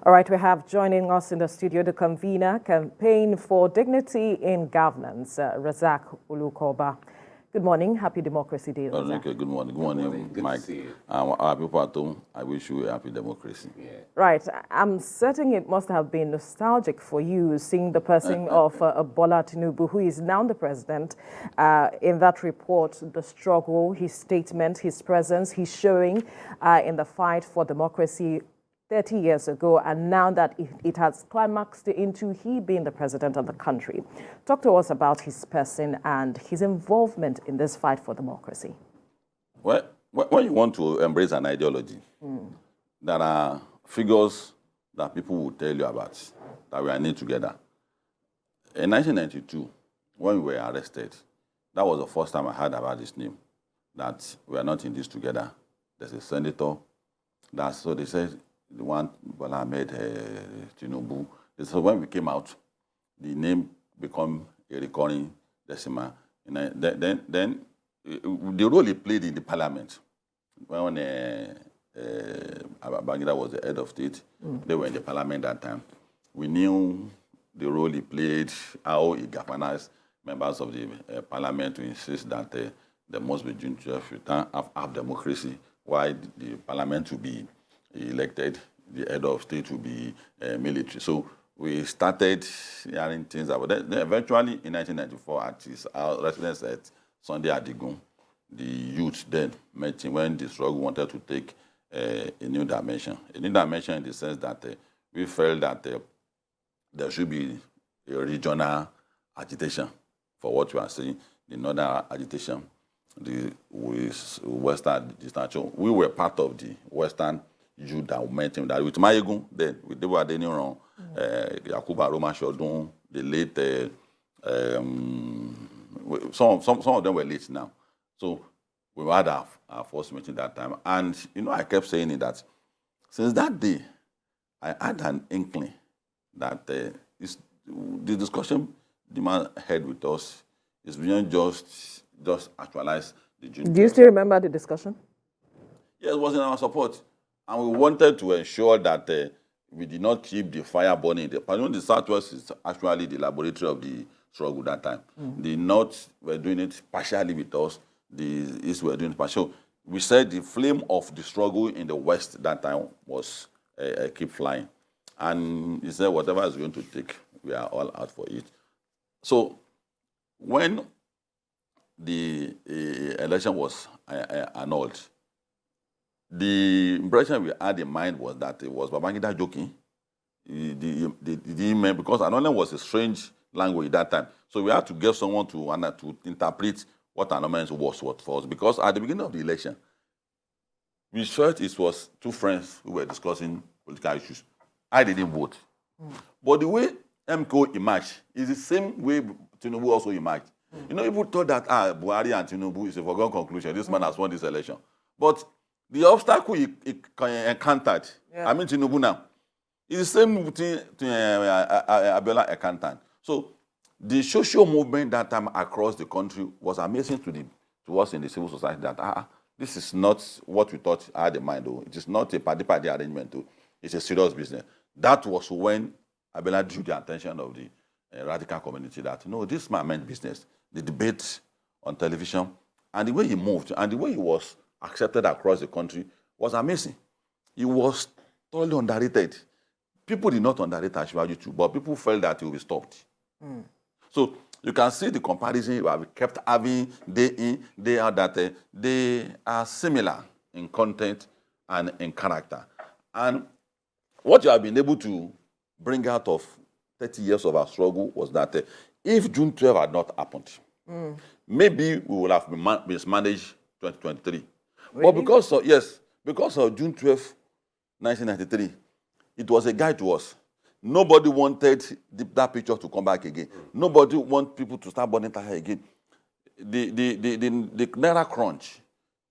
All right, we have joining us in the studio the convener, Campaign for Dignity in Governance, Razak Ulukoba. Good morning. Happy Democracy Day, Razak. Okay, good morning. Good morning, Good Mike. to see you. Our people at home, I wish you a happy democracy. Yeah. Right. I'm certain it must have been nostalgic for you seeing the person of Bola Tinubu, who is now the president. In that report, the struggle, his statement, his presence, his showing in the fight for democracy 30 years ago, and now that it has climaxed into he being the president of the country. Talk to us about his person and his involvement in this fight for democracy. Well, when you want to embrace an ideology, there are figures that people will tell you about that we are in it together. In 1992, when we were arrested, that was the first time I heard about this name, that we are not in this together. There's a senator. So they said, the one Bola Tinubu. So when we came out, the name became a recurring decimal. Then the role he played in the parliament, when Babangida was the head of state, they were in the parliament that time. We knew the role he played, how he galvanized members of the parliament to insist that there must be June 12th return of democracy, why the parliament to be elected, the head of state to be military. So we started hearing things about that. Then eventually, in 1994, at his residence at Sunday Adigun, the youth then met him when the struggle wanted to take a new dimension. A new dimension in the sense that we felt that there should be a regional agitation for what you are saying, the northern agitation, the western distraction. We were part of the western youth that met him. That with Mayegun, then with Debo Adeniran, Yakuba Roma Shodun, the late, some of them were late now. So we had our first meeting that time. And, I kept saying it that since that day, I had an inkling that the discussion the man had with us is beyond just actualize the June. Do you still remember the discussion? Yes, it was in our support. And we wanted to ensure that we did not keep the fire burning. The Southwest is actually the laboratory of the struggle that time. The North were doing it partially with us. The East were doing it partially. We said the flame of the struggle in the West that time was keep flying. And he said, whatever is going to take, we are all out for it. So when the election was annulled, the impression we had in mind was that it was Babangida joking. Because annulment was a strange language at that time. So we had to get someone to interpret what annulment was for us. Because at the beginning of the election, we felt it was two friends who were discussing political issues. I didn't vote. But the way MKO emerged is the same way Tinubu also emerged. People thought that Buhari and Tinubu is a foregone conclusion. This man has won this election. But the obstacle he encountered, Tinubu now, is the same with Abiola encountered. So the social movement that time across the country was amazing to us in the civil society that this is not what we thought I had in mind. Though. It is not a party arrangement. Though. It's a serious business. That was when Abiola drew the attention of the radical community that, no, this man meant business. The debate on television and the way he moved and the way he was accepted across the country was amazing. He was totally underrated. People did not underrate Ashwaji too, but people felt that he would be stopped. So you can see the comparison we kept having day in, day out, that they are similar in content and in character. And what you have been able to bring out of 30 years of our struggle was that if June 12 had not happened, maybe we would have mismanaged 2023. Really? But because of June 12, 1993, it was a guide to us. Nobody wanted that picture to come back again. Nobody wanted people to start burning tire again. The Naira crunch,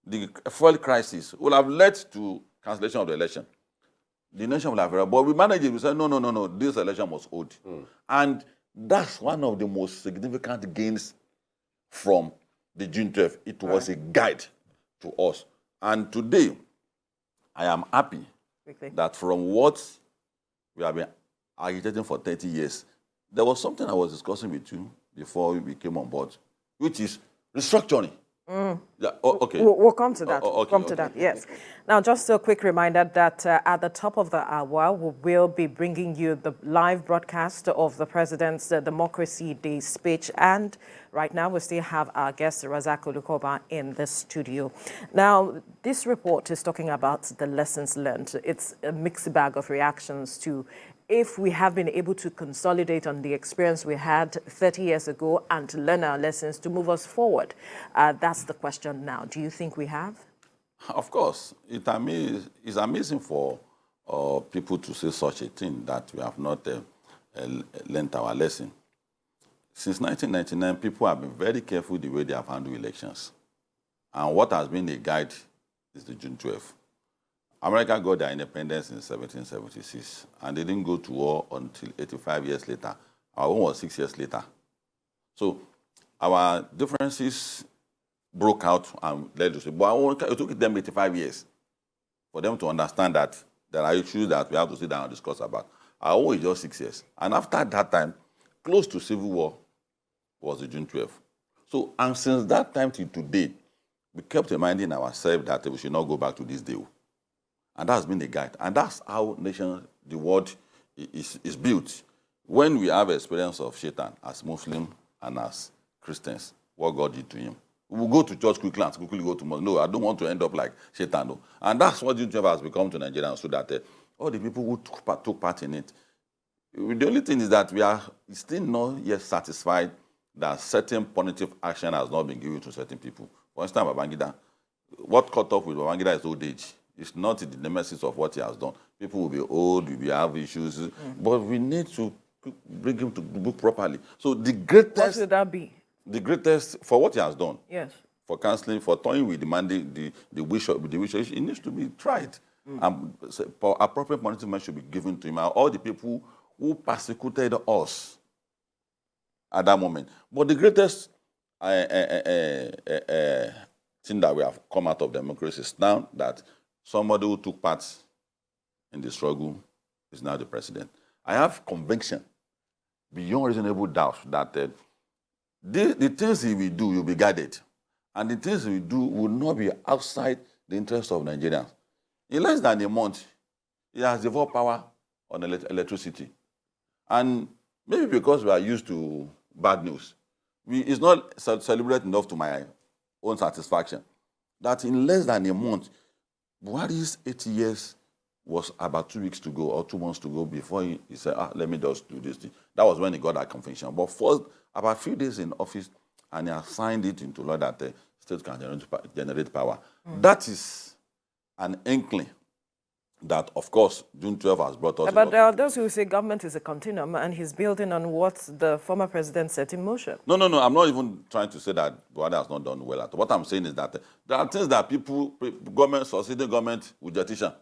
the fuel crisis will have led to cancellation of the election. The nation will have, but we managed it. We said, no, this election must hold. And that's one of the most significant gains from the June 12th. It was a guide to us. And today, I am happy that from what we have been agitating for 30 years. There was something I was discussing with you before we came on board, which is restructuring. Yeah, okay. We'll come to that. Okay, We'll come to that, yes. Now, just a quick reminder that at the top of the hour, we will be bringing you the live broadcast of the President's Democracy Day speech. And right now, we still have our guest, Razak Olukoba, in the studio. Now, this report is talking about the lessons learned. It's a mixed bag of reactions to if we have been able to consolidate on the experience we had 30 years ago and to learn our lessons to move us forward. That's the question now. Do you think we have? Of course. It's amazing for people to say such a thing, that we have not learned our lesson. Since 1999, people have been very careful the way they have handled elections. And what has been a guide is the June 12th. America got their independence in 1776, and they didn't go to war until 85 years later. Our own was 6 years later. So our differences broke out and led to say, but it took them 85 years for them to understand that there are issues that we have to sit down and discuss about. Our own is just 6 years. And after that time, close to civil war was the June 12th. So, and since that time till today, we kept reminding ourselves that we should not go back to this day. And that's been the guide. And that's how the world is built. When we have experience of Shaitan as Muslim and as Christians, what God did to him. We will go to church quickly and quickly go to mosque. No, I don't want to end up like Shaitan. No. And that's what June 12 has become to Nigeria, so that all the people who took part in it. The only thing is that we are still not yet satisfied that certain punitive action has not been given to certain people. For instance, Babangida, what caught up with Babangida is old age. It's not the nemesis of what he has done. People will be old, we will have issues, but we need to bring him to book properly. So the greatest... What should that be? The greatest, for what he has done. Yes. For counseling, for toying with demanding the wish, it needs to be tried. Appropriate punishment should be given to him. All the people who persecuted us at that moment. But the greatest thing that we have come out of democracy is now that somebody who took part in the struggle is now the president. I have conviction, beyond reasonable doubt, that the things he will do will be guided. And the things he will do will not be outside the interest of Nigerians. In less than a month, he has devolved power on electricity. And maybe because we are used to bad news, it's not celebrated enough to my own satisfaction, that in less than a month, Buhari's 80 years was about 2 weeks to go or 2 months to go before he said, let me just do this thing. That was when he got that conviction. But first, about a few days in office, and he has signed it into law that the state can generate power. That is an inkling that, of course, June 12 has brought us... But there are those who say government is a continuum and he's building on what the former president set in motion. No. I'm not even trying to say that Buhari has not done well at all. What I'm saying is that there are things that succeeding government with petition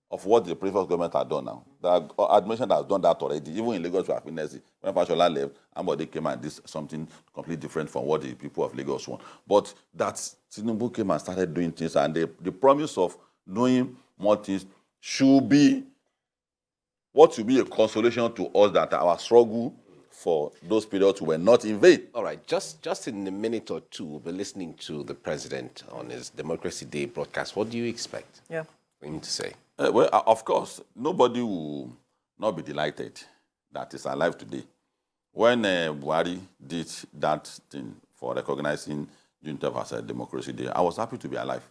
of what the previous government had done now. The administration has done that already. Even in Lagos, we have witnessed it. When Fashola left, somebody came and did something completely different from what the people of Lagos want. But that Tinubu came and started doing things, and the promise of knowing more things should be what should be a consolation to us that our struggle for those periods were not in vain. All right, just in a minute or two, we'll be listening to the president on his Democracy Day broadcast. What do you expect? Yeah. We need to say. Well, of course, nobody will not be delighted that he's alive today. When Buhari did that thing for recognizing June 12 as a Democracy Day, I was happy to be alive.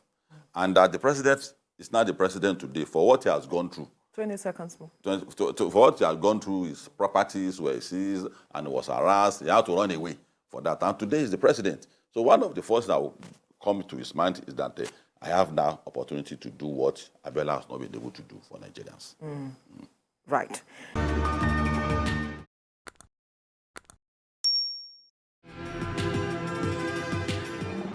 And that the president is not the president today for what he has gone through. 20 seconds more. For what he has gone through, his properties were seized and was harassed. He had to run away for that. And today is the president. So one of the first that will come to his mind is that I have now opportunity to do what Abiola has not been able to do for Nigerians. Right.